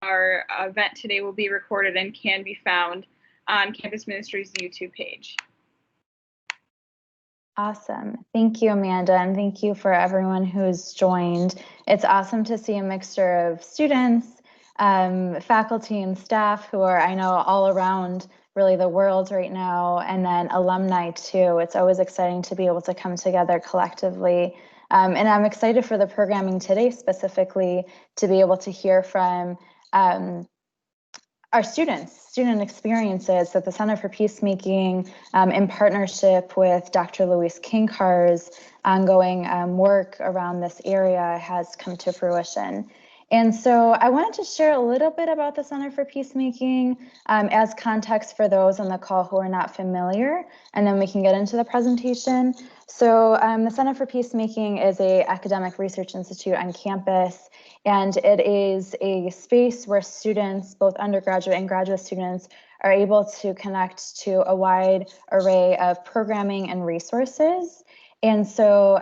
our event today will be recorded and can be found on Campus Ministry's YouTube page. Awesome. Thank you, Amanda, and thank you for everyone who's joined. It's awesome to see a mixture of students, faculty and staff who are, I know, all around really the world right now, and then alumni too. It's always exciting to be able to come together collectively. And I'm excited for the programming today specifically to be able to hear from our student experiences at the Center for Peacemaking in partnership with Dr. Louise Kincar's ongoing work around this area has come to fruition. And so I wanted to share a little bit about the Center for Peacemaking as context for those on the call who are not familiar, and then we can get into the presentation. So the Center for Peacemaking is an academic research institute on campus, and it is a space where students, both undergraduate and graduate students, are able to connect to a wide array of programming and resources. And so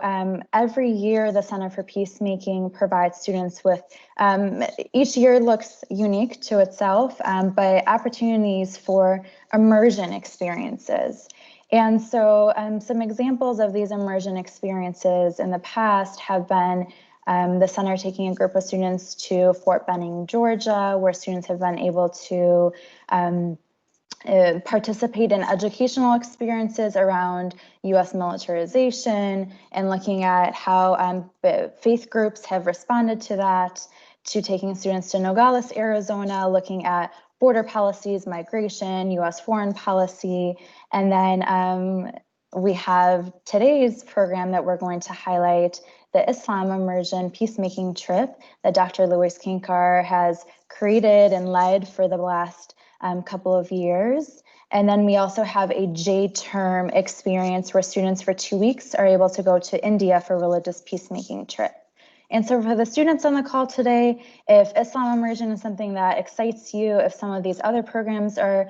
every year, the Center for Peacemaking provides students with, each year looks unique to itself, but opportunities for immersion experiences. And so some examples of these immersion experiences in the past have been the center taking a group of students to Fort Benning, Georgia, where students have been able to participate in educational experiences around U.S. militarization and looking at how faith groups have responded to that, to taking students to Nogales, Arizona, looking at border policies, migration, U.S. foreign policy, and then we have today's program that we're going to highlight, the Islam Immersion Peacemaking Trip that Dr. Louise Kincar has created and led for the last couple of years. And then we also have a J-term experience where students for 2 weeks are able to go to India for religious peacemaking trip. And so for the students on the call today, if Islam Immersion is something that excites you, if some of these other programs are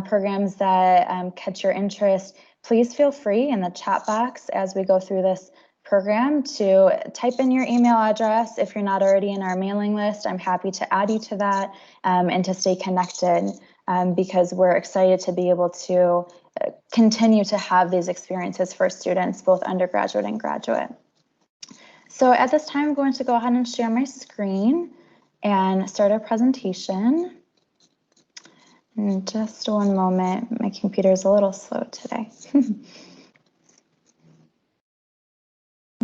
programs that catch your interest, please feel free in the chat box as we go through this program to type in your email address. If you're not already in our mailing list, I'm happy to add you to that and to stay connected because we're excited to be able to continue to have these experiences for students, both undergraduate and graduate. So at this time, I'm going to go ahead and share my screen and start our presentation. In just one moment, my computer is a little slow today.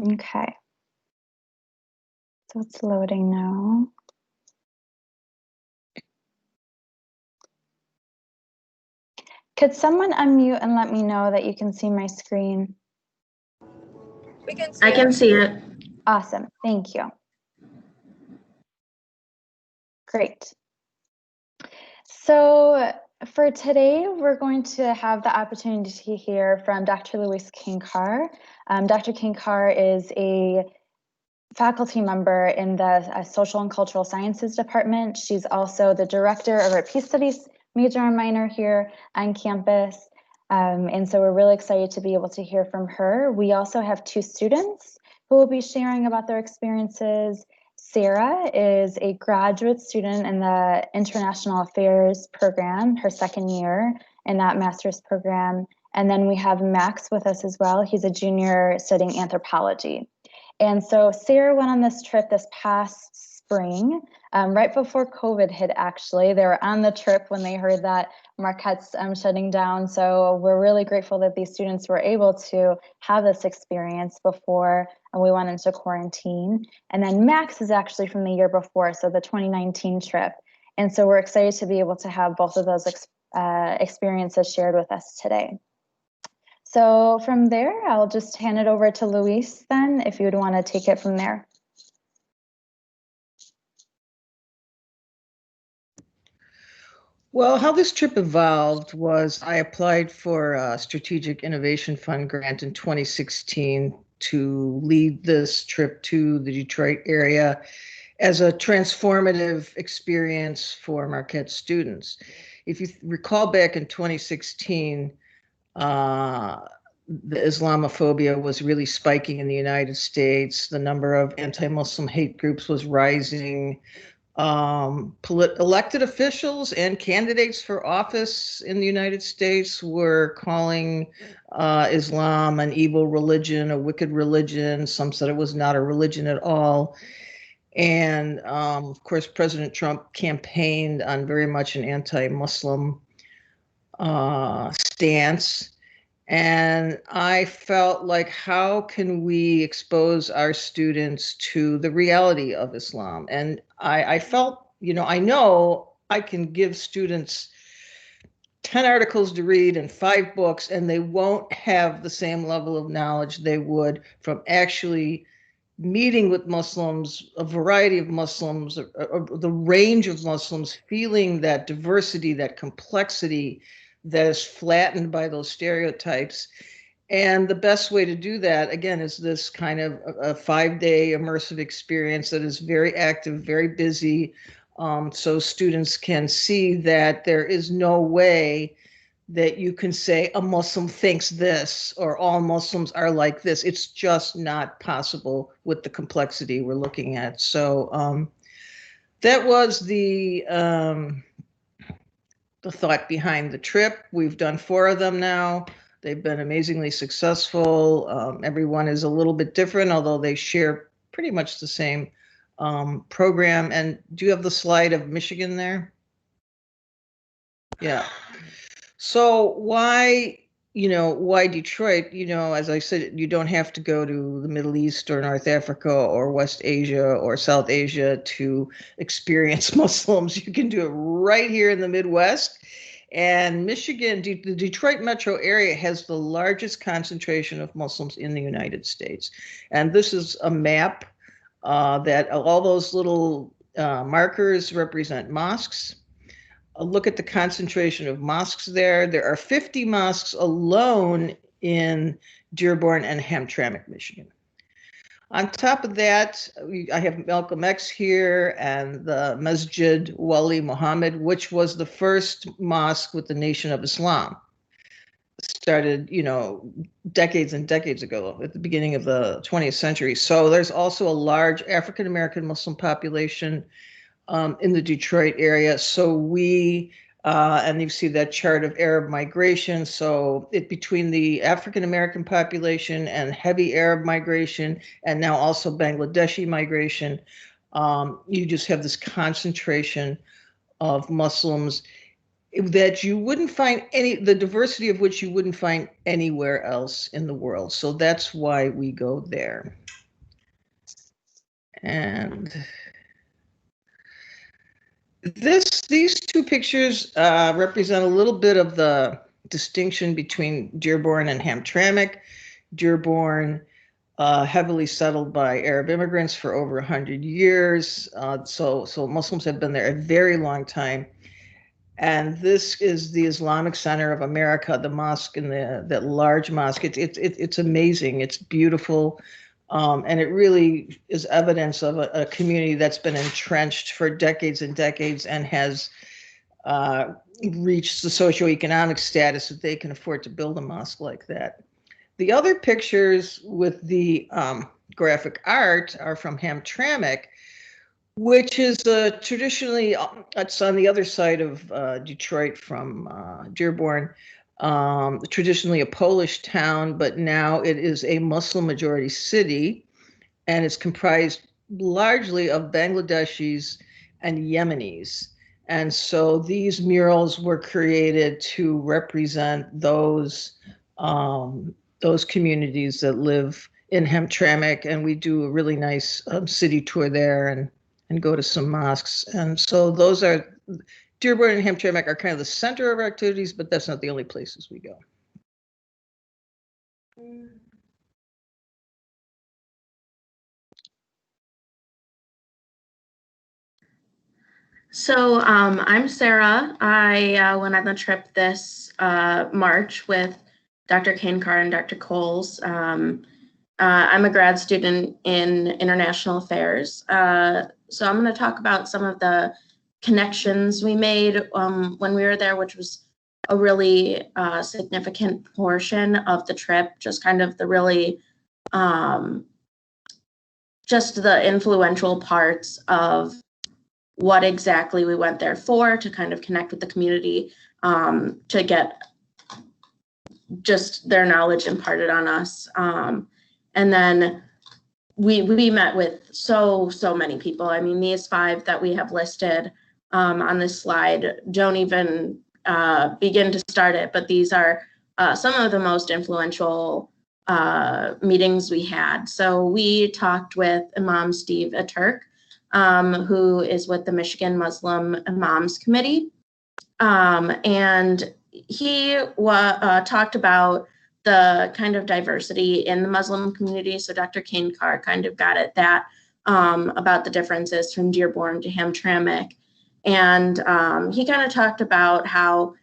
Okay, so it's loading now. Could someone unmute and let me know that you can see my screen? We can see I can see it. Awesome, thank you. Great. So for today, we're going to have the opportunity to hear from Dr. Louise Kincar. Dr. Kincar is a faculty member in the Social and Cultural Sciences Department. She's also the director of our Peace Studies major and minor here on campus. And so we're really excited to be able to hear from her. We also have 2 students who will be sharing about their experiences. Sarah is a graduate student in the International Affairs program, her second year in that master's program. And then we have Max with us as well. He's a junior studying anthropology. And so Sarah went on this trip this past spring, right before COVID hit, actually. They were on the trip when they heard that Marquette's shutting down. So we're really grateful that these students were able to have this experience before we went into quarantine. And then Max is actually from the year before, so the 2019 trip. And so we're excited to be able to have both of those experiences shared with us today. So from there, I'll just hand it over to Luis then, if you would want to take it from there. Well, how this trip evolved was I applied for a Strategic Innovation Fund grant in 2016 to lead this trip to the Detroit area as a transformative experience for Marquette students. If you recall back in 2016, the Islamophobia was really spiking in the United States. The number of anti-Muslim hate groups was rising. Elected officials and candidates for office in the United States were calling Islam an evil religion, a wicked religion. Some said it was not a religion at all. And of course, President Trump campaigned on very much an anti-Muslim stance. And I felt like, how can we expose our students to the reality of Islam? And I felt, I know I can give students 10 articles to read and 5 books, and they won't have the same level of knowledge they would from actually meeting with Muslims, a variety of Muslims, the range of Muslims, feeling that diversity, that complexity that is flattened by those stereotypes. And the best way to do that, again, is this kind of a 5-day immersive experience that is very active, very busy, so students can see that there is no way that you can say a Muslim thinks this or all Muslims are like this. It's just not possible with the complexity we're looking at. So that was the thought behind the trip. We've done 4 of them now. They've been amazingly successful. Everyone is a little bit different, although they share pretty much the same program. And do you have the slide of Michigan there? Yeah. So why Detroit? As I said, you don't have to go to the Middle East or North Africa or West Asia or South Asia to experience Muslims. You can do it right here in the Midwest. And Michigan, the Detroit metro area has the largest concentration of Muslims in the United States. And this is a map that all those little markers represent mosques. Look at the concentration of mosques there. There are 50 mosques alone in Dearborn and Hamtramck, Michigan. On top of that, I have Malcolm X here and the Masjid Wali Muhammad, which was the first mosque with the Nation of Islam. Started, decades and decades ago at the beginning of the 20th century. So there's also a large African-American Muslim population in the Detroit area. So we, and you see that chart of Arab migration. So between the African-American population and heavy Arab migration, and now also Bangladeshi migration, you just have this concentration of Muslims that you wouldn't find the diversity of which you wouldn't find anywhere else in the world. So that's why we go there. And these 2 pictures represent a little bit of the distinction between Dearborn and Hamtramck. Dearborn, heavily settled by Arab immigrants for over 100 years. So Muslims have been there a very long time. And this is the Islamic Center of America, the mosque, and that large mosque. It's amazing. It's beautiful. And it really is evidence of a community that's been entrenched for decades and decades and has reached the socioeconomic status that they can afford to build a mosque like that. The other pictures with the graphic art are from Hamtramck, which is traditionally, it's on the other side of Detroit from Dearborn. Traditionally a Polish town, but now it is a Muslim majority city, and it's comprised largely of Bangladeshis and Yemenis. And so these murals were created to represent those communities that live in Hamtramck, and we do a really nice city tour there and go to some mosques. And so those are Dearborn and Hamtramck are kind of the center of our activities, but that's not the only places we go. So I'm Sarah. I went on the trip this March with Dr. Kankar and Dr. Coles. I'm a grad student in international affairs. So I'm going to talk about some of the connections we made when we were there, which was a really significant portion of the trip, just kind of the really, just the influential parts of what exactly we went there for, to kind of connect with the community, to get just their knowledge imparted on us. And then we met with so many people. I mean, these 5 that we have listed on this slide don't even begin to start it, but these are some of the most influential meetings we had. So we talked with Imam Steve Aturk, who is with the Michigan Muslim Imams Committee. And he talked about the kind of diversity in the Muslim community. So Dr. Kane Carr kind of got at that, about the differences from Dearborn to Hamtramck. And he kind of talked about how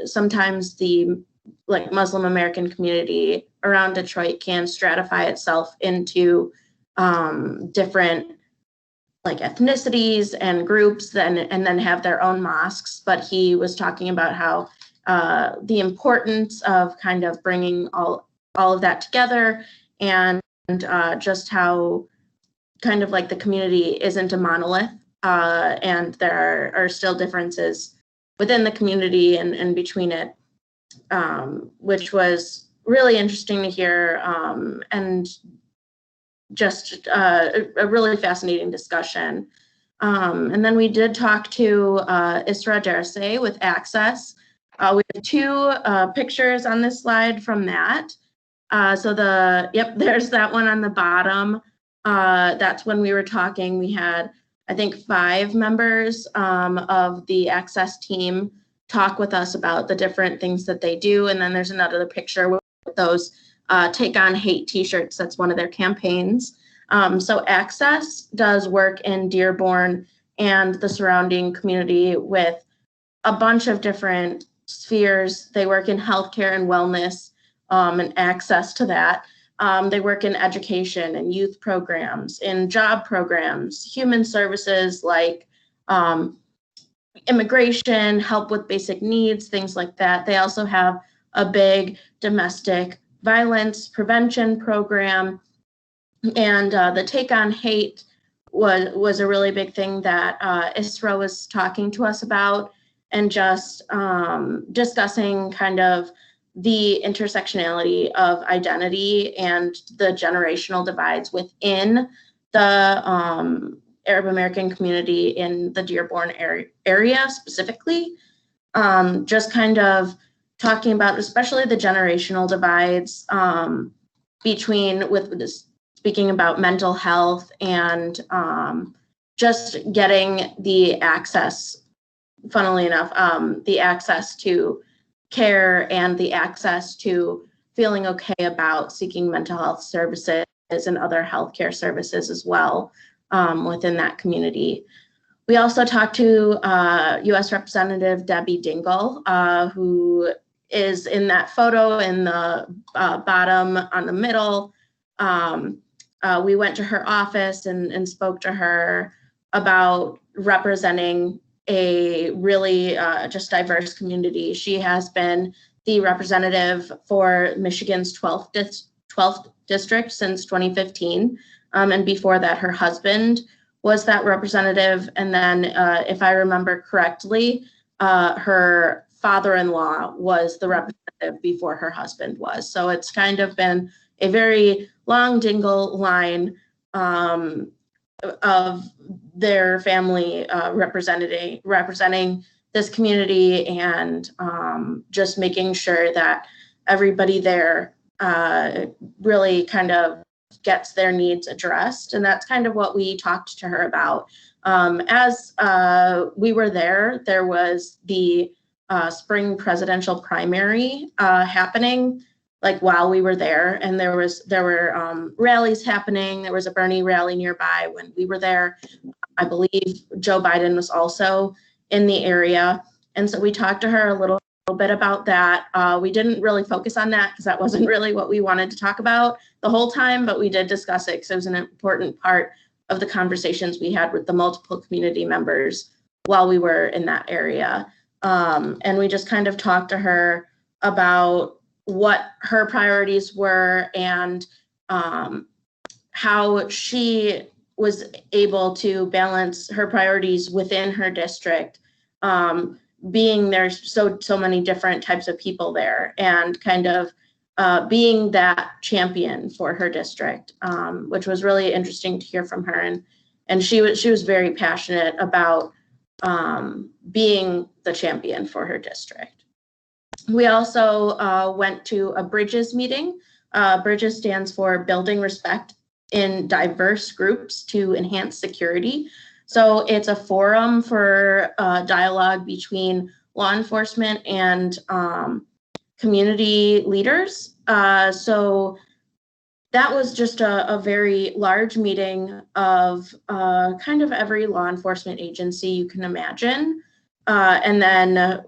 sometimes the Muslim American community around Detroit can stratify itself into different ethnicities and groups, and then have their own mosques. But he was talking about how the importance of kind of bringing all of that together, and just how kind of the community isn't a monolith, and there are still differences within the community and between it, which was really interesting to hear, and just a really fascinating discussion. And then we did talk to Isra Darasay with Access. We have 2 pictures on this slide from that. So there's that one on the bottom. That's when we were talking. We had, I think, 5 members of the Access team talk with us about the different things that they do. And then there's another picture with those Take on Hate t-shirts. That's one of their campaigns. So Access does work in Dearborn and the surrounding community with a bunch of different spheres. They work in healthcare and wellness, and access to that. They work in education and youth programs, in job programs, human services like immigration, help with basic needs, things like that. They also have a big domestic violence prevention program. And the Take on Hate was a really big thing that Isra was talking to us about, and just discussing kind of the intersectionality of identity and the generational divides within the Arab American community in the Dearborn area specifically. Just kind of talking about especially the generational divides speaking about mental health, and just getting the access, funnily enough, the access to care and the access to feeling okay about seeking mental health services and other healthcare services as well within that community. We also talked to U.S. Representative Debbie Dingle, who is in that photo in the bottom on the middle. We went to her office and spoke to her about representing a really just diverse community. She has been the representative for Michigan's 12th district since 2015. And before that, her husband was that representative. And then if I remember correctly, her father-in-law was the representative before her husband was. So it's kind of been a very long Dingle line of their family representing this community, and just making sure that everybody there really kind of gets their needs addressed. And that's kind of what we talked to her about. As we were there was the spring presidential primary happening while we were there, and there were rallies happening. There was a Bernie rally nearby when we were there. I believe Joe Biden was also in the area, and so we talked to her a little bit about that. We didn't really focus on that because that wasn't really what we wanted to talk about the whole time, but we did discuss it because it was an important part of the conversations we had with the multiple community members while we were in that area. And we just kind of talked to her about what her priorities were, and how she was able to balance her priorities within her district, being there's so many different types of people there, and kind of being that champion for her district, which was really interesting to hear from her. And she was very passionate about being the champion for her district. We also went to a Bridges meeting. Bridges stands for Building Respect in Diverse Groups to Enhance Security. So it's a forum for dialogue between law enforcement and community leaders. So that was just a very large meeting of kind of every law enforcement agency you can imagine. And then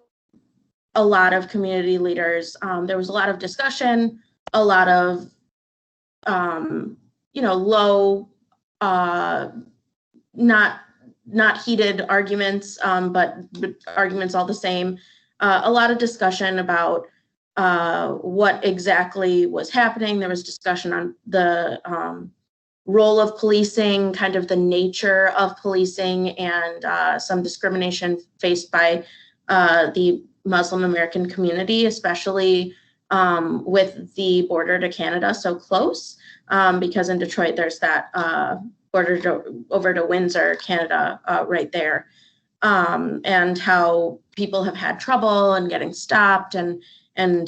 a lot of community leaders. There was a lot of discussion, a lot of, low, not heated arguments, but arguments all the same. A lot of discussion about what exactly was happening. There was discussion on the role of policing, kind of the nature of policing, and some discrimination faced by the Muslim American community, especially with the border to Canada so close, because in Detroit there's that border over to Windsor, Canada, right there, and how people have had trouble and getting stopped, and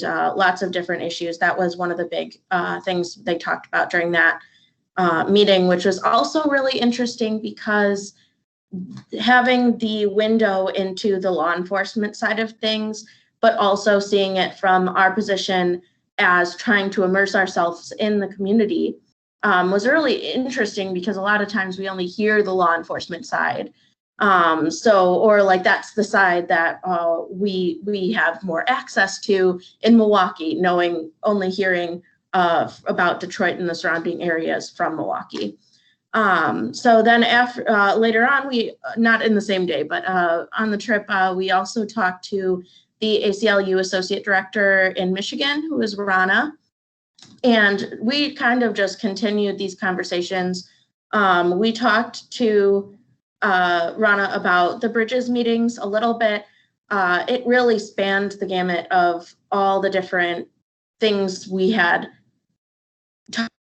lots of different issues. That was one of the big things they talked about during that meeting, which was also really interesting because having the window into the law enforcement side of things, but also seeing it from our position as trying to immerse ourselves in the community was really interesting, because a lot of times we only hear the law enforcement side. Or like that's the side that we have more access to in Milwaukee, only hearing about Detroit and the surrounding areas from Milwaukee. So then later on, we, not in the same day, but on the trip, we also talked to the ACLU Associate Director in Michigan, who is Rana. And we kind of just continued these conversations. We talked to Rana about the Bridges meetings a little bit. It really spanned the gamut of all the different things we had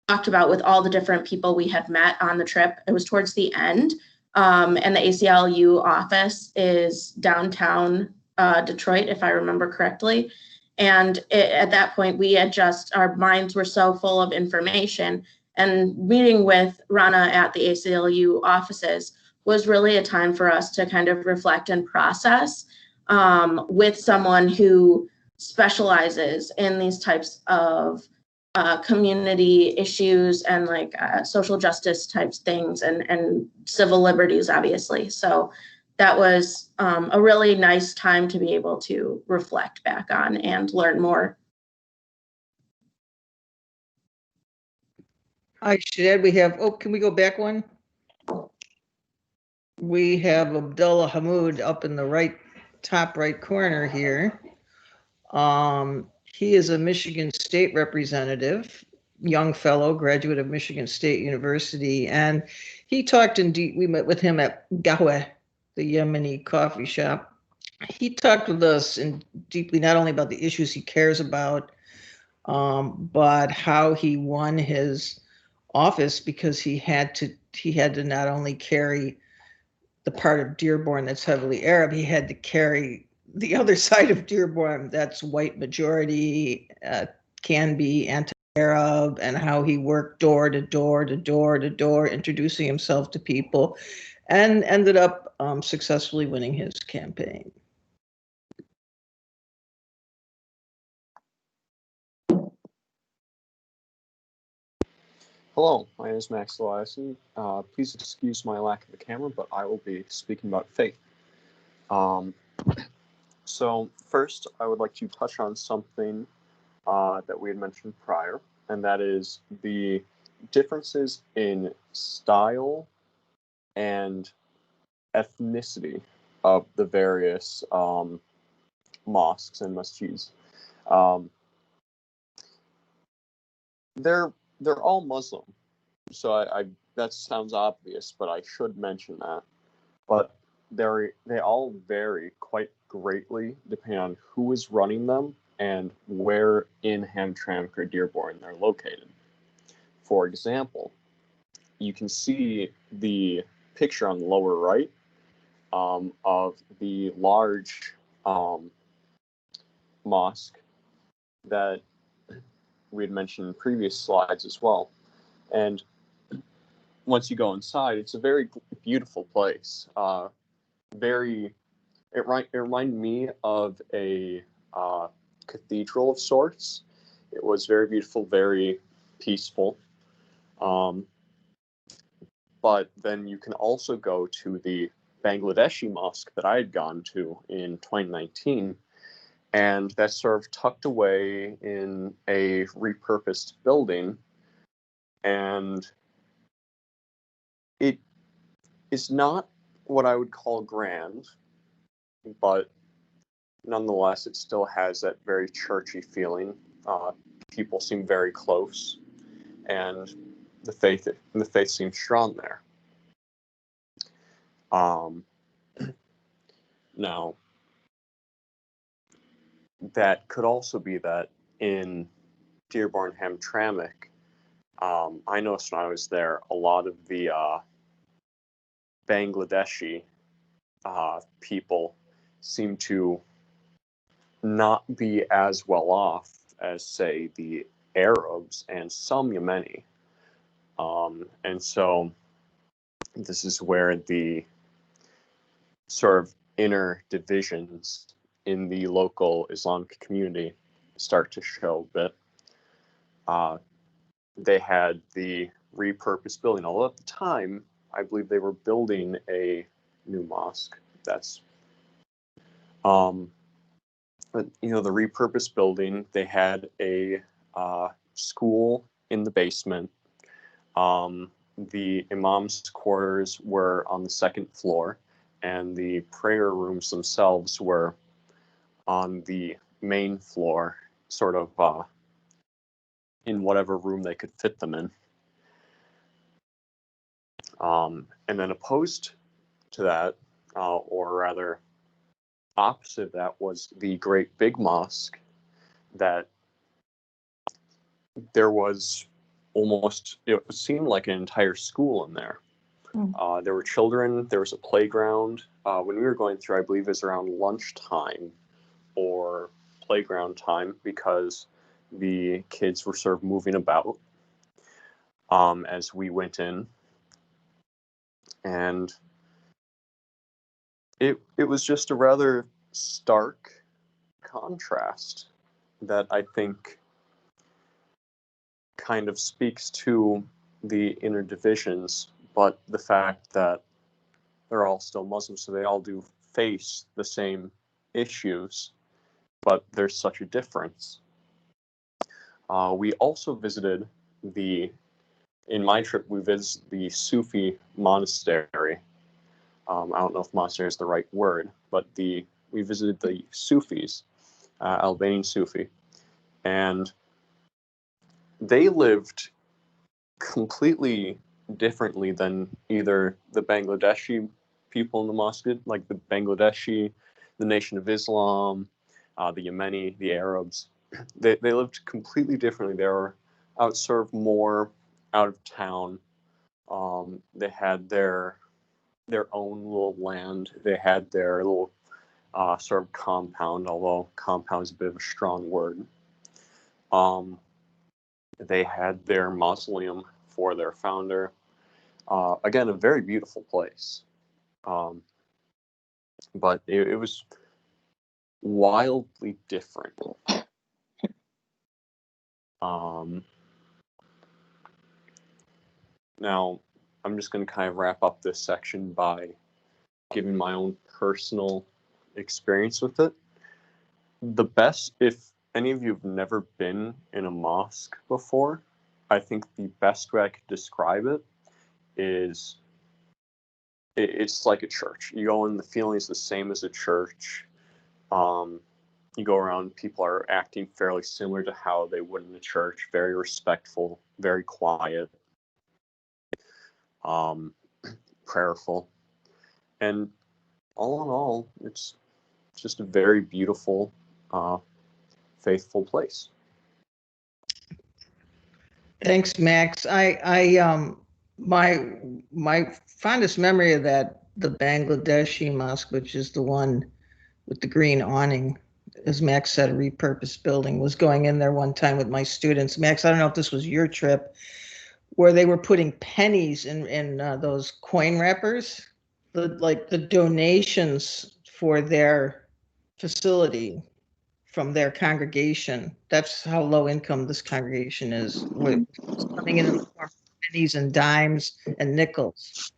talked about with all the different people we had met on the trip. It was towards the end, and the ACLU office is downtown Detroit, if I remember correctly. And at that point, we had our minds were so full of information, and meeting with Rana at the ACLU offices was really a time for us to kind of reflect and process with someone who specializes in these types of community issues and like social justice types things, and civil liberties, obviously. So that was a really nice time to be able to reflect back on and learn more. I should add, we have, can we go back one? We have Abdullah Hamoud up in the top right corner here. He is a Michigan State representative, young fellow, graduate of Michigan State University, and he talked we met with him at Gahweh, the Yemeni coffee shop. He talked with us deeply, not only about the issues he cares about, but how he won his office because he had to not only carry the part of Dearborn that's heavily Arab, he had to carry the other side of Dearborn that's white majority, can be anti-Arab, and how he worked door to door to door to door, introducing himself to people, and ended up successfully winning his campaign. Hello, my name is Max Eliason. Please excuse my lack of a camera, but I will be speaking about faith. So first, I would like to touch on something that we had mentioned prior, and that is the differences in style and ethnicity of the various mosques and masjids. They're all Muslim, so I that sounds obvious, but I should mention that. But they all vary quite greatly depending on who is running them and where in Hamtramck or Dearborn they're located. For example, you can see the picture on the lower right of the large mosque that we had mentioned in previous slides as well. And once you go inside, it's a very beautiful place. It reminded me of a cathedral of sorts. It was very beautiful, very peaceful. But then you can also go to the Bangladeshi mosque that I had gone to in 2019, and that's sort of tucked away in a repurposed building, and it is not what I would call grand, but nonetheless, it still has that very churchy feeling. People seem very close, and the faith seems strong there. Now, that could also be that in Dearborn Hamtramck, I noticed when I was there, a lot of the Bangladeshi people seem to not be as well off as, say, the Arabs and some Yemeni. And so this is where the sort of inner divisions in the local Islamic community start to show a bit. They had the repurposed building, although at the time, I believe they were building a new mosque. That's, but the repurposed building, they had a school in the basement. The imam's quarters were on the second floor, and the prayer rooms themselves were on the main floor, sort of in whatever room they could fit them in. And then opposed to that, or rather opposite of that, was the Great Big Mosque that there was almost, it seemed like an entire school in there. There were children, there was a playground. When we were going through, I believe it was around lunchtime or playground time, because the kids were sort of moving about as we went in. And it was just a rather stark contrast that I think kind of speaks to the inner divisions, but the fact that they're all still Muslims, so they all do face the same issues, but there's such a difference. We also visited in my trip, we visited the Sufi monastery. I don't know if monastery is the right word, but we visited the Sufis, Albanian Sufi, and they lived completely differently than either the Bangladeshi people in the mosque, like the Bangladeshi, the Nation of Islam, the Yemeni, the Arabs. They lived completely differently. They were sort of more out of town. They had their own little land. They had their little sort of compound, although compound is a bit of a strong word. They had their mausoleum for their founder. Again, a very beautiful place. But it was wildly different. Now, I'm just going to kind of wrap up this section by giving my own personal experience with it. If any of you have never been in a mosque before, I think the best way I could describe it is it's like a church. You go in, the feeling is the same as a church. You go around, people are acting fairly similar to how they would in a church, very respectful, very quiet. prayerful, and all in all, it's just a very beautiful, faithful place. Thanks, Max. My fondest memory of that, the Bangladeshi mosque, which is the one with the green awning, as Max said, a repurposed building, was going in there one time with my students. Max, I don't know if this was your trip, where they were putting pennies in those coin wrappers, the donations for their facility from their congregation. That's how low income this congregation is. It's coming in the form of pennies and dimes and nickels.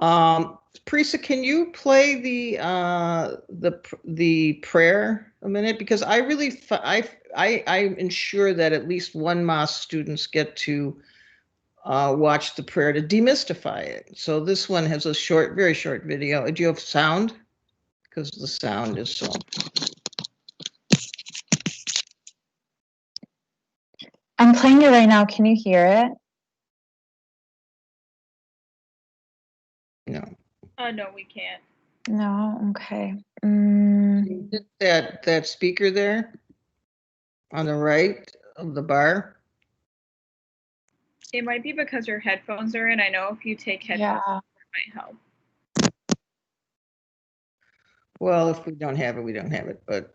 Parisa, can you play the prayer a minute? Because I really I ensure that at least one mosque students get to watch the prayer to demystify it. So this one has a short, very short video. Do you have sound? Because the sound is so. I'm playing it right now. Can you hear it? No. No, we can't. No. Okay. That speaker there on the right of the bar. It might be because your headphones are in. I know if you take headphones, Yeah. it might help. Well, if we don't have it, we don't have it, but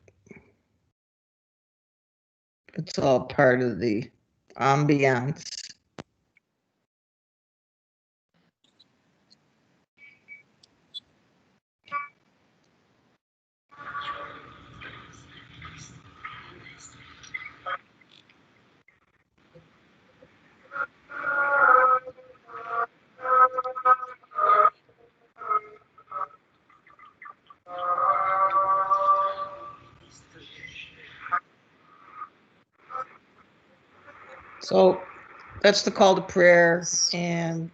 it's all part of the ambiance. So that's the call to prayer, and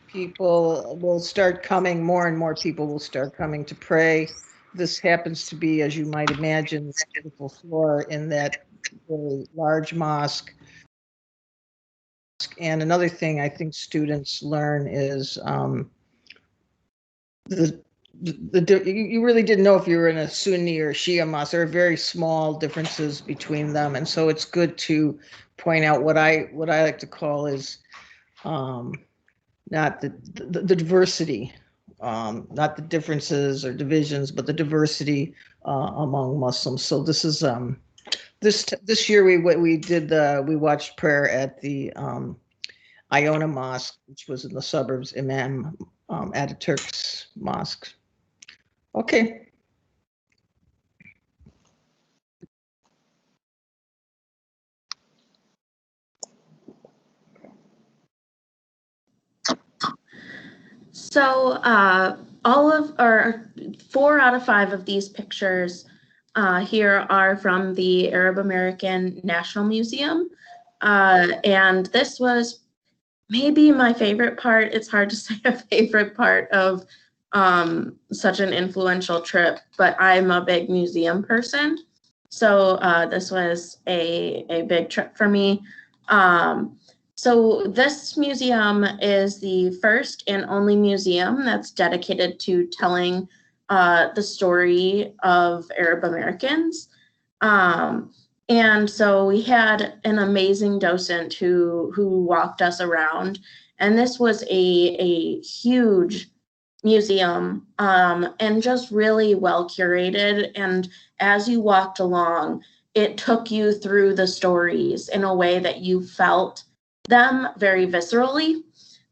people will start coming, more and more people will start coming to pray. This happens to be, as you might imagine, the beautiful floor in that very large mosque. And another thing I think students learn is you really didn't know if you were in a Sunni or Shia mosque. There are very small differences between them, and so it's good to point out what I like to call is not the diversity, not the differences or divisions, but the diversity among Muslims. So this is this year we watched prayer at the Iona Mosque, which was in the suburbs, Imam Ataturk's mosque. Okay. So four out of five of these pictures here are from the Arab American National Museum. And this was maybe my favorite part. It's hard to say a favorite part of such an influential trip, but I'm a big museum person. So this was a big trip for me. So this museum is the first and only museum that's dedicated to telling the story of Arab Americans. And so we had an amazing docent who walked us around, and this was a huge museum and just really well curated. And as you walked along, it took you through the stories in a way that you felt them very viscerally.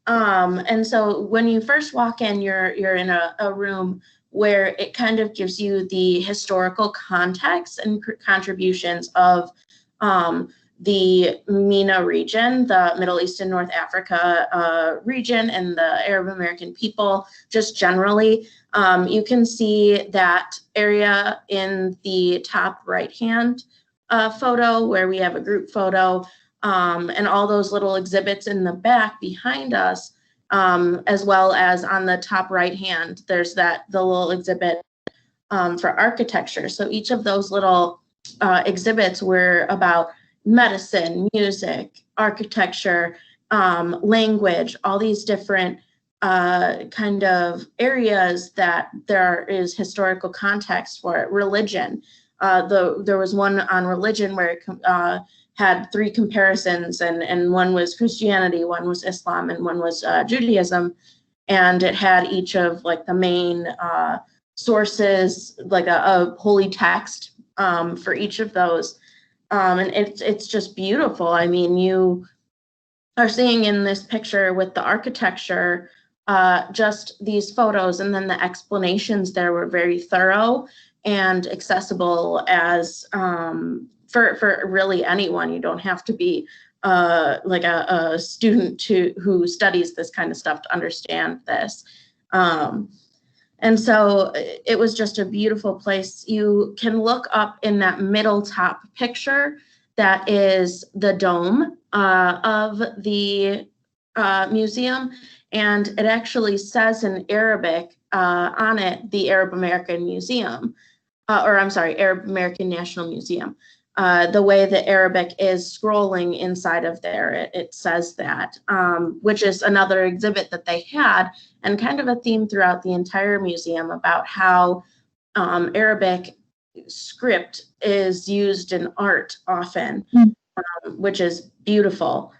And so when you first walk in, you're in a room where it kind of gives you the historical context and contributions of the MENA region, the Middle East and North Africa region, and the Arab American people just generally. You can see that area in the top right-hand photo where we have a group photo, and all those little exhibits in the back behind us, as well as on the top right hand, there's the little exhibit for architecture. So each of those little exhibits were about medicine, music, architecture, language, all these different kind of areas that there is historical context for it. Religion. There was one on religion where it had 3 comparisons, and one was Christianity, one was Islam, and one was Judaism. And it had each of like the main sources, like a holy text for each of those. And it's just beautiful. I mean, you are seeing in this picture with the architecture, just these photos, and then the explanations there were very thorough and accessible as for really anyone. You don't have to be like a student who studies this kind of stuff to understand this. And so it was just a beautiful place. You can look up in that middle top picture, that is the dome of the museum. And it actually says in Arabic on it, the Arab American Museum, Arab American National Museum. The way the Arabic is scrolling inside of there, it says that, which is another exhibit that they had, and kind of a theme throughout the entire museum about how Arabic script is used in art often, which is beautiful.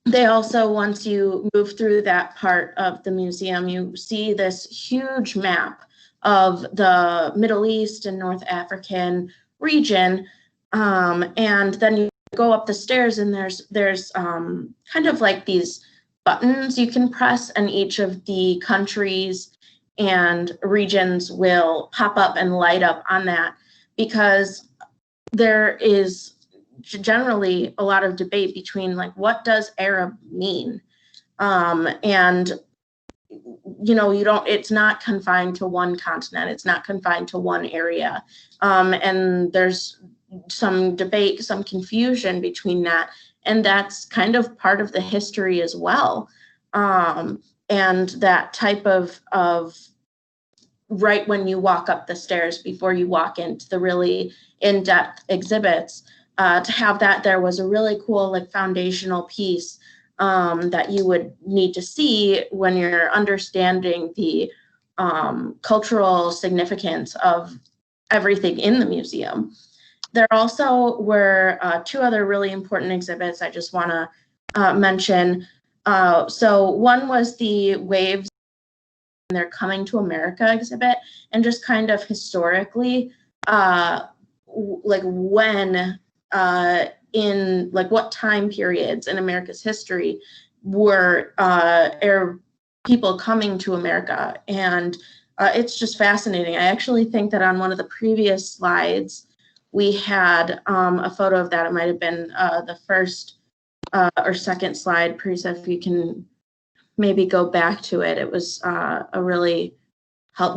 They also, once you move through that part of the museum, you see this huge map of the Middle East and North African region. And then you go up the stairs, and there's kind of like these buttons you can press, and each of the countries and regions will pop up and light up on that, because there is generally a lot of debate between like, what does Arab mean? And you know, it's not confined to one continent, it's not confined to one area. And there's some debate, some confusion between that, and that's kind of part of the history as well. And that type of right when you walk up the stairs before you walk into the really in-depth exhibits, to have that there was a really cool like foundational piece that you would need to see when you're understanding the cultural significance of everything in the museum. There also were 2 other really important exhibits I just want to mention. So one was the Waves and They're Coming to America exhibit, and just kind of historically, like when in like what time periods in America's history were Arab people coming to America. And it's just fascinating. I actually think that on one of the previous slides, we had a photo of that. It might have been the first or second slide. Parisa, if you can maybe go back to it. It was a really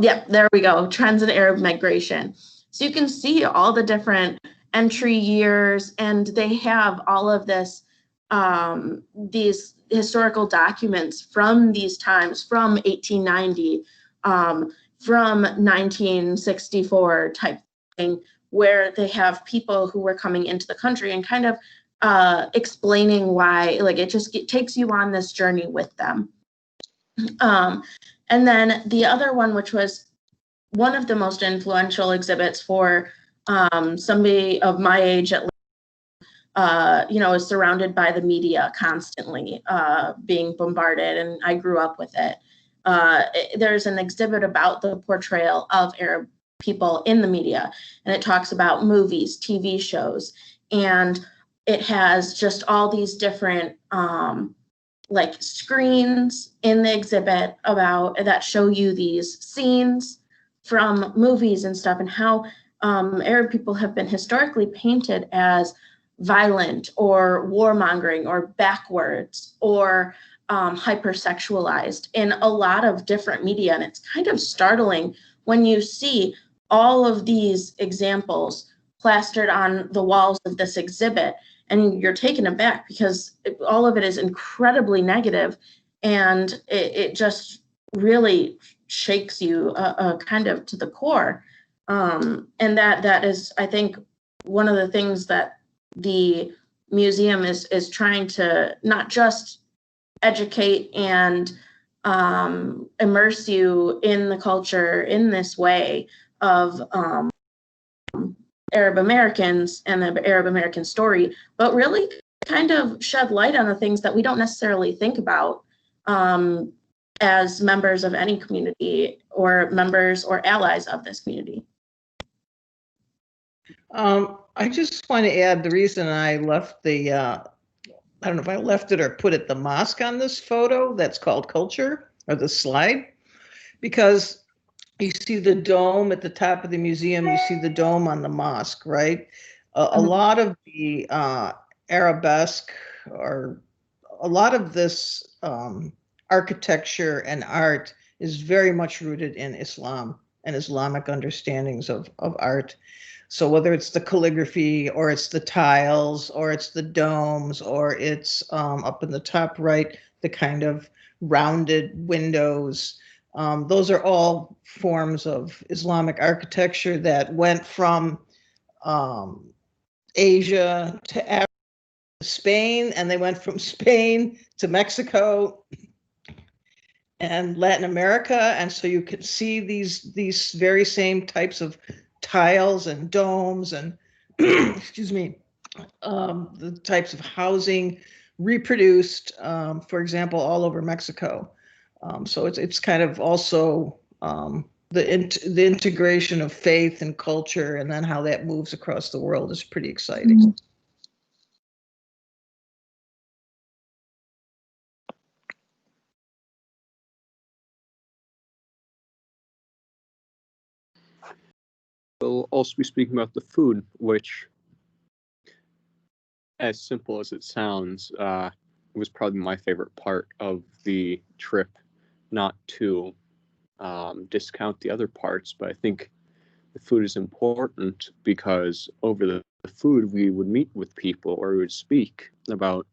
yep, there we go. Trends in Arab migration. So you can see all the different entry years, and they have all of this, these historical documents from these times, from 1890, from 1964 type thing, where they have people who were coming into the country and kind of explaining why, like it takes you on this journey with them. And then the other one, which was one of the most influential exhibits for somebody of my age, at least, you know, is surrounded by the media constantly, being bombarded, and I grew up with it. There's an exhibit about the portrayal of Arab people in the media, and it talks about movies, TV shows, and it has just all these different like screens in the exhibit about that show you these scenes from movies and stuff, and how Arab people have been historically painted as violent or warmongering or backwards or hypersexualized in a lot of different media. And it's kind of startling when you see all of these examples plastered on the walls of this exhibit, and you're taken aback because all of it is incredibly negative, and it just really shakes you kind of to the core. And that is, I think, one of the things that the museum is trying to not just educate and immerse you in the culture in this way of Arab Americans and the Arab American story, but really kind of shed light on the things that we don't necessarily think about as members of any community or members or allies of this community. I just want to add the reason I left the, I don't know if I left it or put it, the mosque on this photo that's called culture, or the slide, because you see the dome at the top of the museum, you see the dome on the mosque, right? A lot of the arabesque, or a lot of this architecture and art is very much rooted in Islam and Islamic understandings of art. So whether it's the calligraphy, or it's the tiles, or it's the domes, or it's up in the top right, the kind of rounded windows, those are all forms of Islamic architecture that went from Asia to Spain, and they went from Spain to Mexico and Latin America. And so you can see these very same types of tiles and domes and excuse me, the types of housing reproduced, for example, all over Mexico. So it's kind of also the integration of faith and culture, and then how that moves across the world is pretty exciting. Mm-hmm. We'll also be speaking about the food, which, as simple as it sounds, was probably my favorite part of the trip. Not to discount the other parts, but I think the food is important because over the food we would meet with people, or we would speak about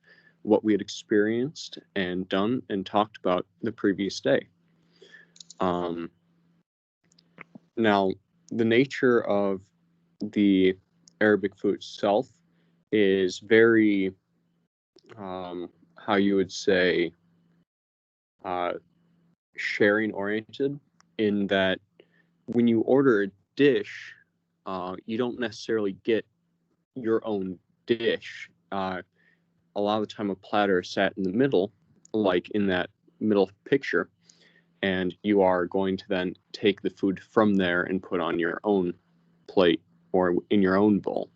what we had experienced and done and talked about the previous day. Now, the nature of the Arabic food itself is very, how you would say, sharing oriented, in that when you order a dish, you don't necessarily get your own dish. A lot of the time a platter is sat in the middle, like in that middle picture, and you are going to then take the food from there and put on your own plate or in your own bowl.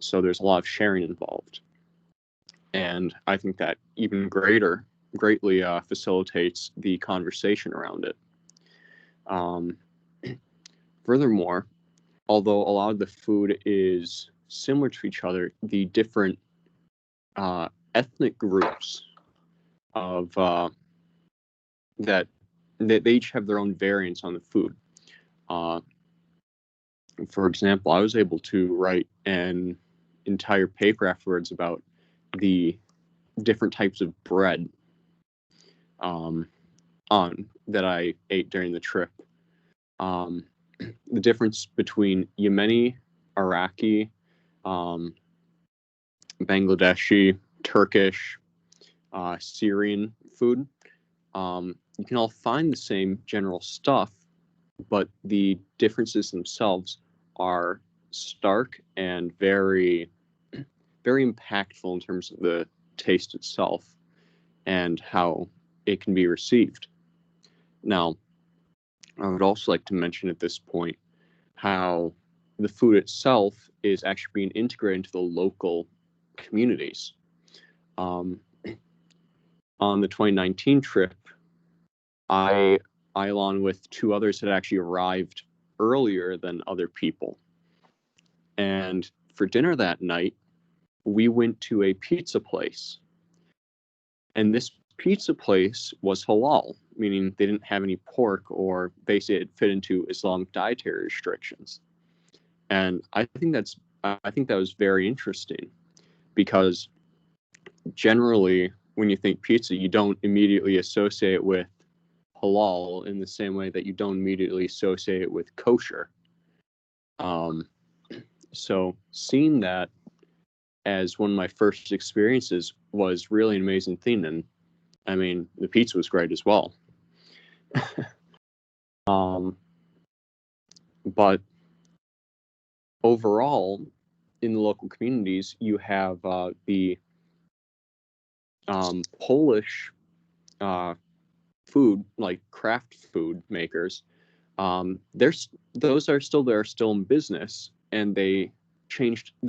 So there's a lot of sharing involved. And I think that even greatly facilitates the conversation around it. Furthermore, although a lot of the food is similar to each other, the different ethnic groups of that they each have their own variants on the food. For example, I was able to write an entire paper afterwards about the different types of bread that I ate during the trip. The difference between Yemeni, Iraqi, Bangladeshi, Turkish, Syrian food. You can all find the same general stuff, but the differences themselves are stark and very, very impactful in terms of the taste itself and how it can be received. Now, I would also like to mention at this point how the food itself is actually being integrated into the local communities. On the 2019 trip, I, along with two others, had actually arrived earlier than other people. And for dinner that night, we went to a pizza place. And this pizza place was halal, meaning they didn't have any pork, or basically it fit into Islamic dietary restrictions. And I think that was very interesting, because generally when you think pizza, you don't immediately associate it with halal in the same way that you don't immediately associate it with kosher. So seeing that as one of my first experiences was really an amazing thing. And I mean, the pizza was great as well. But overall, in the local communities, you have the Polish food, like craft food makers. Those are still in business, and they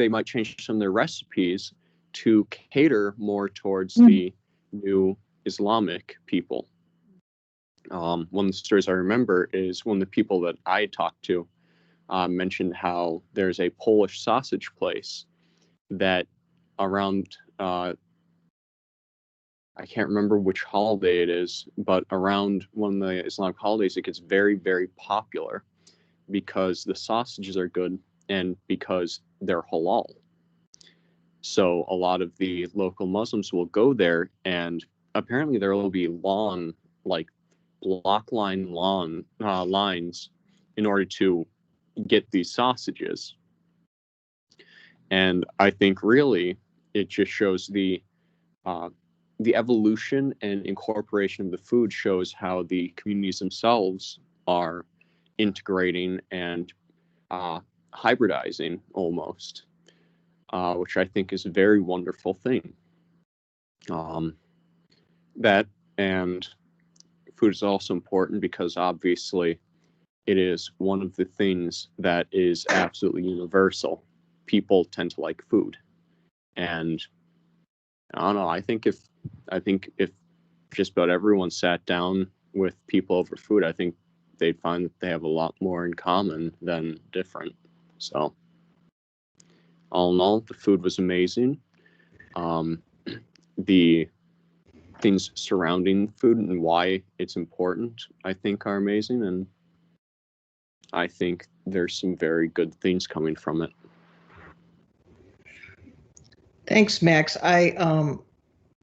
might change some of their recipes to cater more towards the new Islamic people. One of the stories I remember is one of the people that I talked to mentioned how there's a Polish sausage place that around, I can't remember which holiday it is, but around one of the Islamic holidays, it gets very, very popular because the sausages are good and because they're halal. So a lot of the local Muslims will go there, and apparently there will be long, like block line lines in order to get these sausages. And I think really it just shows the evolution and incorporation of the food shows how the communities themselves are integrating and hybridizing almost, which I think is a very wonderful thing. That and food is also important because obviously it is one of the things that is absolutely universal. People tend to like food, and I don't know. I think if just about everyone sat down with people over food, I think they'd find that they have a lot more in common than different. So, all in all, the food was amazing. The things surrounding food and why it's important, I think, are amazing, and I think there's some very good things coming from it. Thanks, Max.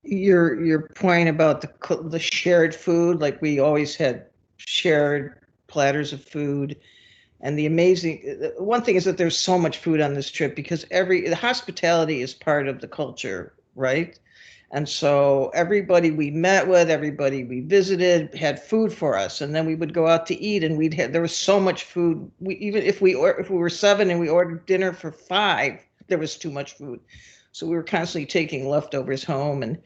Your point about the shared food, like we always had shared platters of food, and the amazing one thing is that there's so much food on this trip because the hospitality is part of the culture, right? And so everybody we met with, everybody we visited had food for us, and then we would go out to eat, and there was so much food. Even if we were 7 and we ordered dinner for 5, there was too much food. So we were constantly taking leftovers home and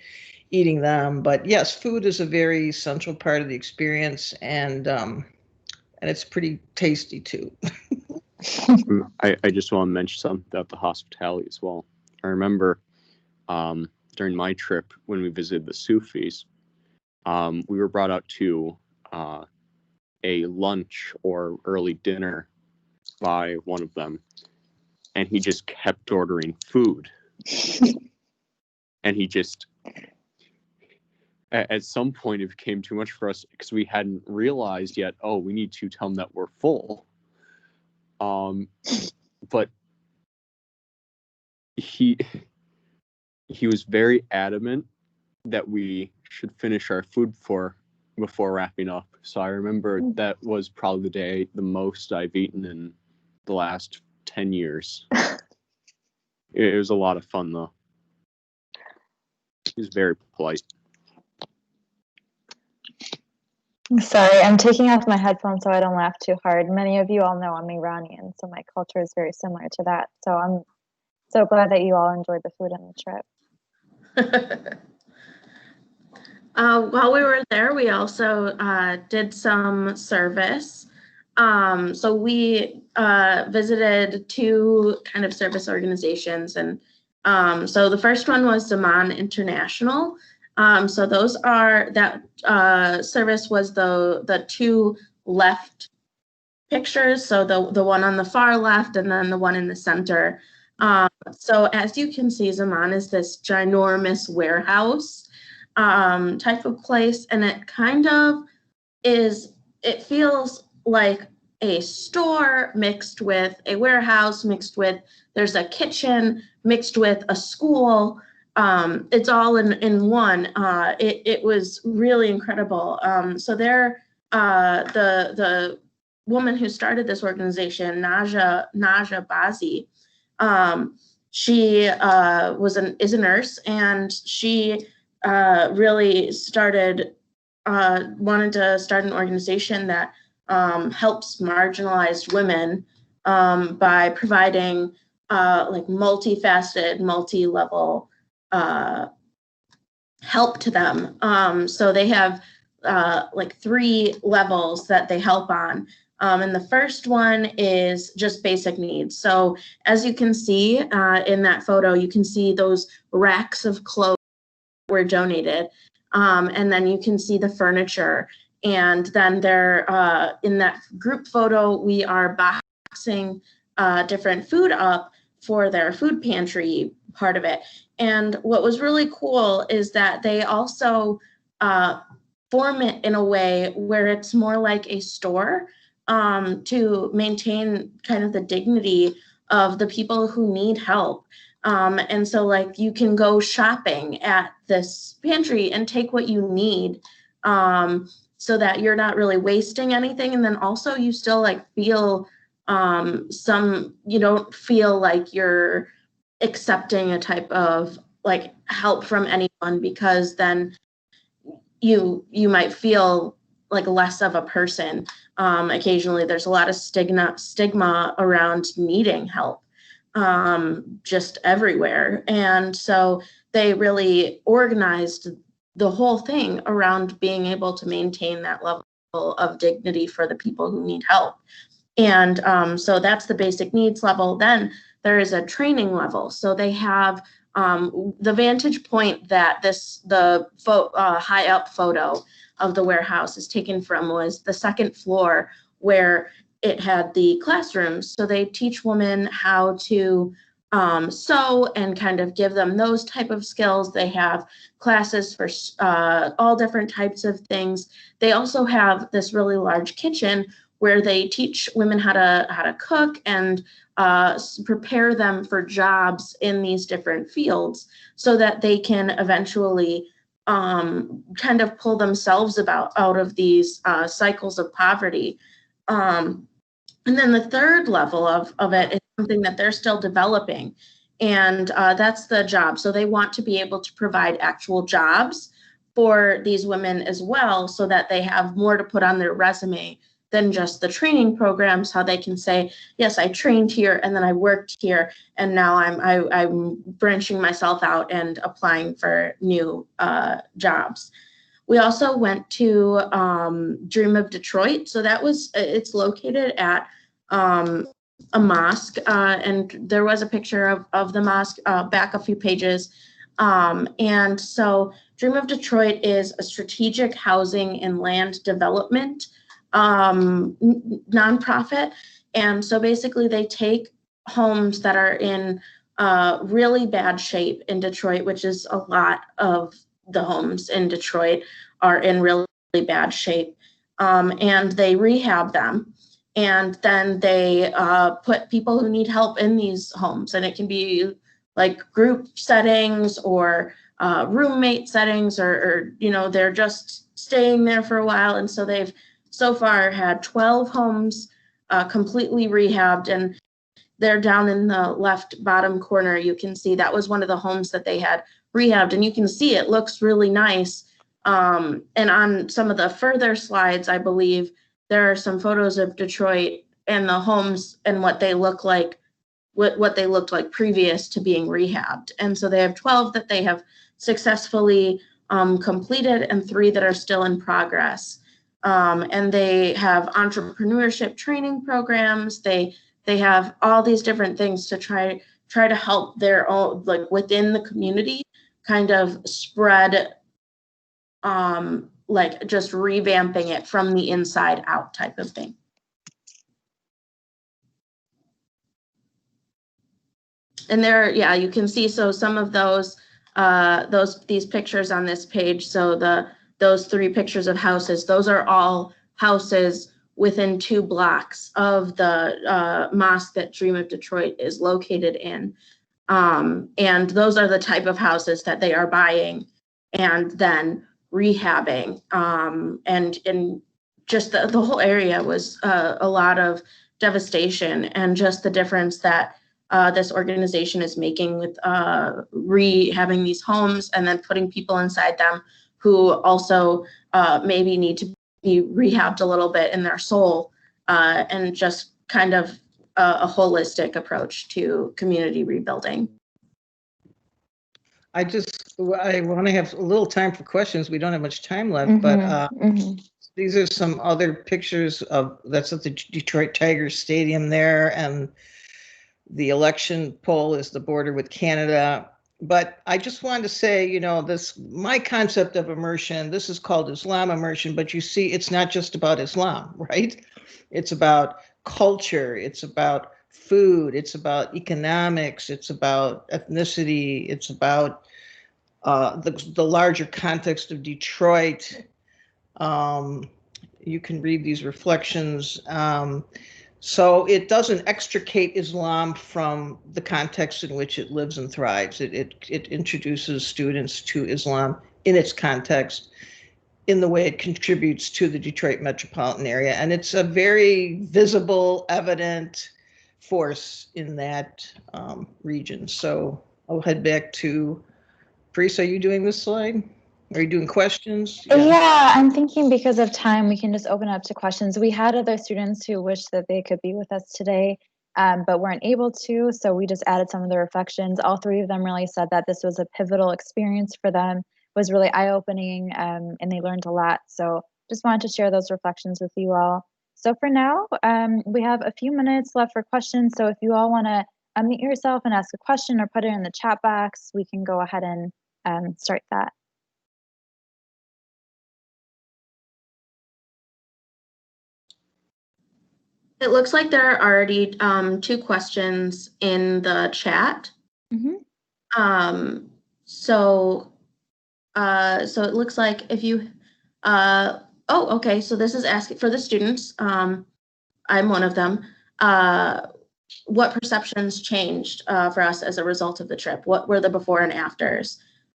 eating them. But yes, food is a very central part of the experience, and it's pretty tasty too. I just want to mention something about the hospitality as well. I remember during my trip when we visited the Sufis, we were brought out to a lunch or early dinner by one of them, and he just kept ordering food. And he just, at some point, it became too much for us because we hadn't realized yet, oh, we need to tell him that we're full. But he was very adamant that we should finish our food before wrapping up. So I remember that was probably the most I've eaten in the last 10 years. It was a lot of fun, though. He was very polite. Sorry, I'm taking off my headphones so I don't laugh too hard. Many of you all know I'm Iranian, so my culture is very similar to that. So I'm so glad that you all enjoyed the food on the trip. While we were there, we also did some service. So we visited 2 kind of service organizations, and so the first one was Zaman International. So that service was the 2 left pictures. So the one on the far left and then the one in the center. So as you can see, Zaman is this ginormous warehouse type of place, and it kind of it feels like a store mixed with a warehouse, mixed with, there's a kitchen, mixed with a school. It's all in one. It was really incredible. So there, the woman who started this organization, Naja Bazi, she is a nurse, and she really wanted to start an organization that helps marginalized women by providing like multifaceted, multi-level help to them. So they have like 3 levels that they help on. And the first one is just basic needs. So as you can see in that photo, you can see those racks of clothes were donated. And then you can see the furniture. And then they're in that group photo, we are boxing different food up for their food pantry part of it. And what was really cool is that they also form it in a way where it's more like a store to maintain kind of the dignity of the people who need help. And so like you can go shopping at this pantry and take what you need so that you're not really wasting anything. And then also you still like feel you don't feel like you're accepting a type of like help from anyone, because then you might feel like less of a person. Occasionally there's a lot of stigma around needing help just everywhere. And so they really organized the whole thing around being able to maintain that level of dignity for the people who need help. And so that's the basic needs level. Then there is a training level. So they have the vantage point that the high up photo of the warehouse is taken from was the second floor, where it had the classrooms. So they teach women how to sew and kind of give them those type of skills. They have classes for all different types of things. They also have this really large kitchen where they teach women how to cook and prepare them for jobs in these different fields, so that they can eventually kind of pull themselves out of these cycles of poverty. And then the third level of it is something that they're still developing, and that's the job. So they want to be able to provide actual jobs for these women as well, so that they have more to put on their resume than just the training programs, how they can say, yes, I trained here and then I worked here, and now I'm branching myself out and applying for new jobs. We also went to Dream of Detroit. So it's located at a mosque, and there was a picture of the mosque back a few pages. And so Dream of Detroit is a strategic housing and land development nonprofit. And so basically they take homes that are in really bad shape in Detroit, which is a lot of the homes in Detroit are in really bad shape, and they rehab them. And then they put people who need help in these homes, and it can be like group settings or roommate settings, or they're just staying there for a while. And so they've so far had 12 homes completely rehabbed, and they're down in the left bottom corner. You can see that was one of the homes that they had rehabbed, and you can see it looks really nice. And on some of the further slides, I believe there are some photos of Detroit and the homes and what they look like, what they looked like previous to being rehabbed. And so they have 12 that they have successfully completed, and 3 that are still in progress. And they have entrepreneurship training programs. They have all these different things to try to help their own, like within the community, kind of spread, like just revamping it from the inside out type of thing. And there, yeah, you can see, so some of these pictures on this page. So those 3 pictures of houses, those are all houses within 2 blocks of the mosque that Dream of Detroit is located in. And those are the type of houses that they are buying and then rehabbing. And just the whole area was a lot of devastation, and just the difference that this organization is making with rehabbing these homes and then putting people inside them who also maybe need to be rehabbed a little bit in their soul, and just kind of a holistic approach to community rebuilding. I want to have a little time for questions. We don't have much time left, but these are some other pictures that's at the Detroit Tigers Stadium there, and the election pole is the border with Canada. But I just wanted to say, my concept of immersion, this is called Islam immersion, but you see, it's not just about Islam, right? It's about culture, it's about food, it's about economics, it's about ethnicity, it's about the larger context of Detroit. You can read these reflections. So it doesn't extricate Islam from the context in which it lives and thrives. It introduces students to Islam in its context, in the way it contributes to the Detroit metropolitan area. And it's a very visible, evident force in that region. So I'll head back to Priest. Are you doing this slide? Are you doing questions? Yeah, I'm thinking because of time, we can just open up to questions. We had other students who wished that they could be with us today, but weren't able to. So we just added some of the reflections. All three of them really said that this was a pivotal experience for them, was really eye-opening, and they learned a lot. So just wanted to share those reflections with you all. So for now, we have a few minutes left for questions. So if you all want to unmute yourself and ask a question or put it in the chat box, we can go ahead and start that. It looks like there are already 2 questions in the chat. So it looks like if you, okay, so this is asking for the students. I'm one of them. What perceptions changed for us as a result of the trip? What were the before and afters?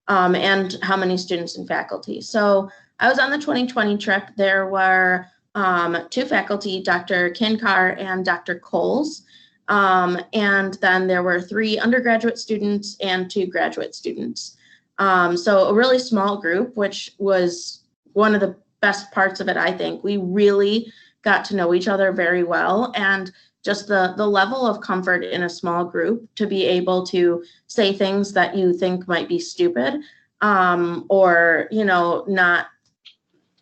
And how many students and faculty? So I was on the 2020 trip. There were 2 faculty, Dr. Kinkar and Dr. Coles. And then there were 3 undergraduate students and 2 graduate students. So a really small group, which was one of the best parts of it, I think. We really got to know each other very well, and just the level of comfort in a small group to be able to say things that you think might be stupid, or, not.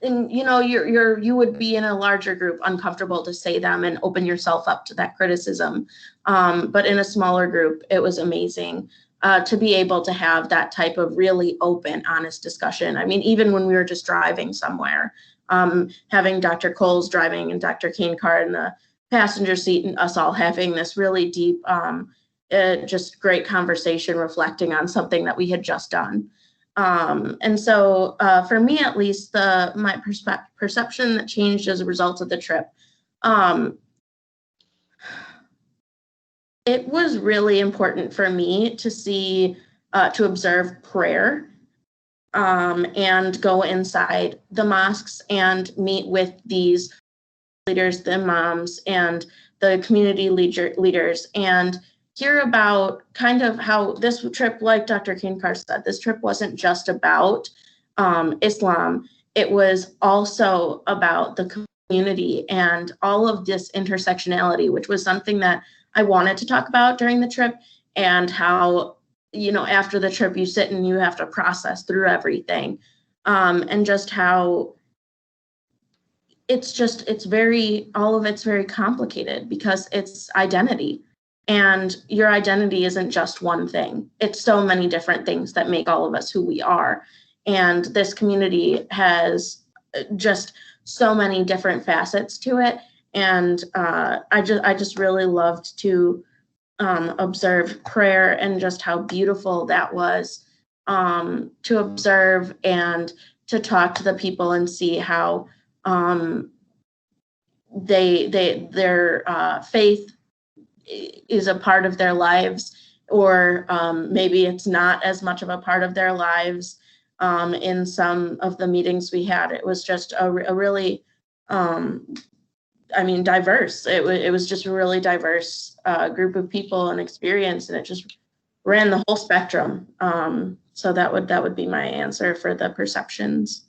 And you would be in a larger group uncomfortable to say them and open yourself up to that criticism. But in a smaller group, it was amazing to be able to have that type of really open, honest discussion. I mean, even when we were just driving somewhere, having Dr. Coles driving and Dr. Kinkar in the passenger seat, and us all having this really deep, just great conversation reflecting on something that we had just done. And so for me, at least, my perception that changed as a result of the trip, it was really important for me to see, to observe prayer, and go inside the mosques and meet with these leaders, the imams, and the community leaders, and hear about kind of how this trip, like Dr. Kinkar said, this trip wasn't just about Islam. It was also about the community and all of this intersectionality, which was something that I wanted to talk about during the trip, and how, after the trip you sit and you have to process through everything, and just how all of it's very complicated because it's identity. And your identity isn't just one thing. It's so many different things that make all of us who we are. And this community has just so many different facets to it. And I just really loved to observe prayer and just how beautiful that was, to observe and to talk to the people and see how their faith is a part of their lives, or maybe it's not as much of a part of their lives. In some of the meetings we had, it was just a really I mean, diverse. It was just a really diverse group of people and experience, and it just ran the whole spectrum. So that would be my answer for the perceptions.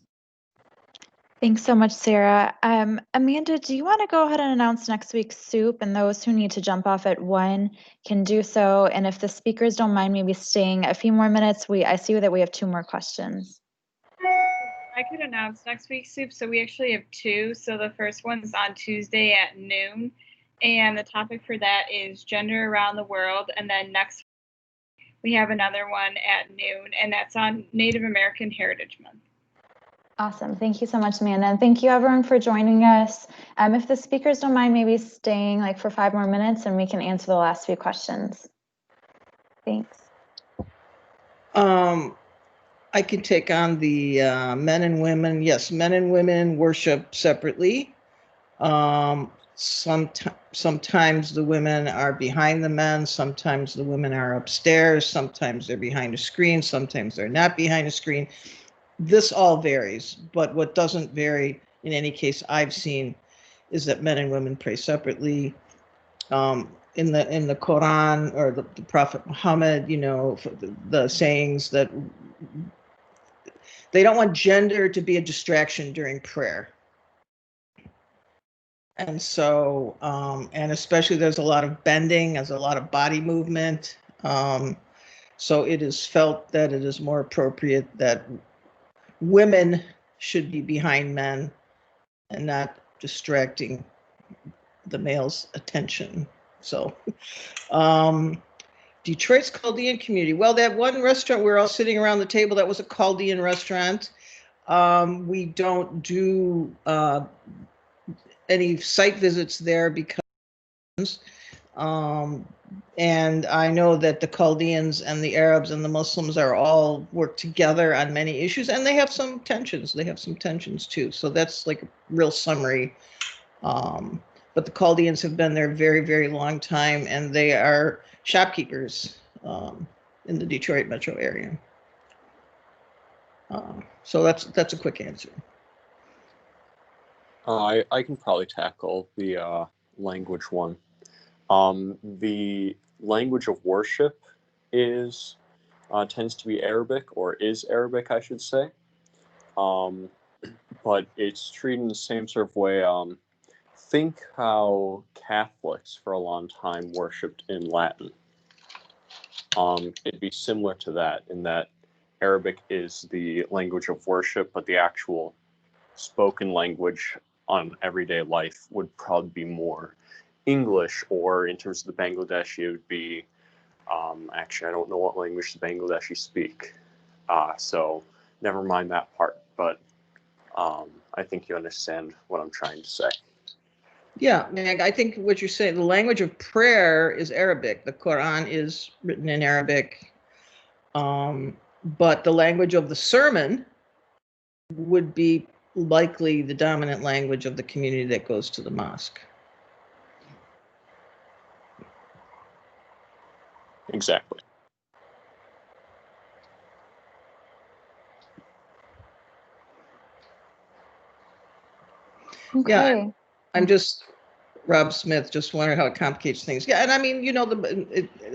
Thanks so much, Sarah. Amanda, do you want to go ahead and announce next week's soup? And those who need to jump off at 1 can do so. And if the speakers don't mind maybe staying a few more minutes, I see that we have 2 more questions. I could announce next week's soup. So we actually have 2. So the first one's on Tuesday at noon. And the topic for that is gender around the world. And then next we have another one at noon, and that's on Native American Heritage Month. Awesome. Thank you so much, Amanda. And thank you everyone for joining us. If the speakers don't mind maybe staying like for 5 more minutes and we can answer the last few questions. Thanks. I can take on the men and women. Yes, men and women worship separately. Sometimes the women are behind the men. Sometimes the women are upstairs. Sometimes they're behind a screen. Sometimes they're not behind a screen. This all varies, but what doesn't vary in any case I've seen is that men and women pray separately. In the Quran or the Prophet Muhammad, you know, the sayings that they don't want gender to be a distraction during prayer. And so, and especially there's a lot of bending, there's a lot of body movement. So it is felt that it is more appropriate that women should be behind men and not distracting the male's attention. So, Detroit's Chaldean community. Well, that one restaurant, we were all sitting around the table, that was a Chaldean restaurant. We don't do any site visits there because, and I know that the Chaldeans and the Arabs and the Muslims are all work together on many issues, and they have some tensions. They have some tensions too. So that's like a real summary. But the Chaldeans have been there a very, very long time, and they are shopkeepers in the Detroit metro area. So that's a quick answer. I can probably tackle the language one. The language of worship is tends to be Arabic, or is Arabic, I should say. But it's treated in the same sort of way. Think how Catholics for a long time worshipped in Latin. It'd be similar to that in that Arabic is the language of worship, but the actual spoken language on everyday life would probably be more English, or in terms of the Bangladeshi, it would be, actually, I don't know what language the Bangladeshi speak. So never mind that part, but I think you understand what I'm trying to say. Yeah, Meg, I think what you're saying, the language of prayer is Arabic. The Quran is written in Arabic. But the language of the sermon would be likely the dominant language of the community that goes to the mosque. Exactly. Okay. Yeah, I'm just, Rob Smith, just wondering how it complicates things. Yeah, and I mean, you know,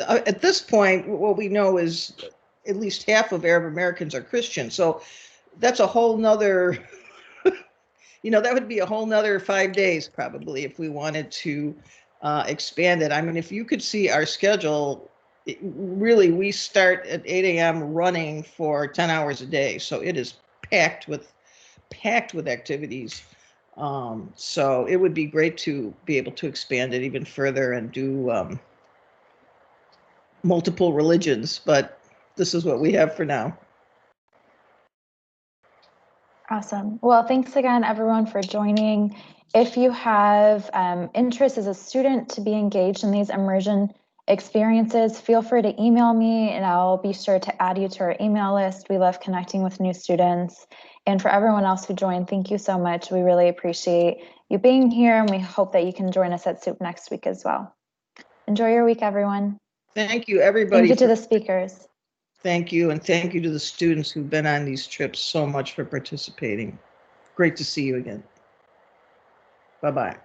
at this point, what we know is at least half of Arab Americans are Christian. So that's a whole nother, you know, that would be a whole nother 5 days probably if we wanted to expand it. I mean, if you could see our schedule, really, we start at 8 a.m. running for 10 hours a day. So it is packed with activities. So it would be great to be able to expand it even further and do multiple religions, but this is what we have for now. Awesome. Well, thanks again, everyone, for joining. If you have interest as a student to be engaged in these immersion experiences, feel free to email me and I'll be sure to add you to our email list. We love connecting with new students. And for everyone else who joined, thank you so much. We really appreciate you being here, and we hope that you can join us at SOUP next week as well. Enjoy your week, everyone. Thank you, everybody. Thank you to the speakers. Thank you, and thank you to the students who've been on these trips so much for participating. Great to see you again. Bye-bye.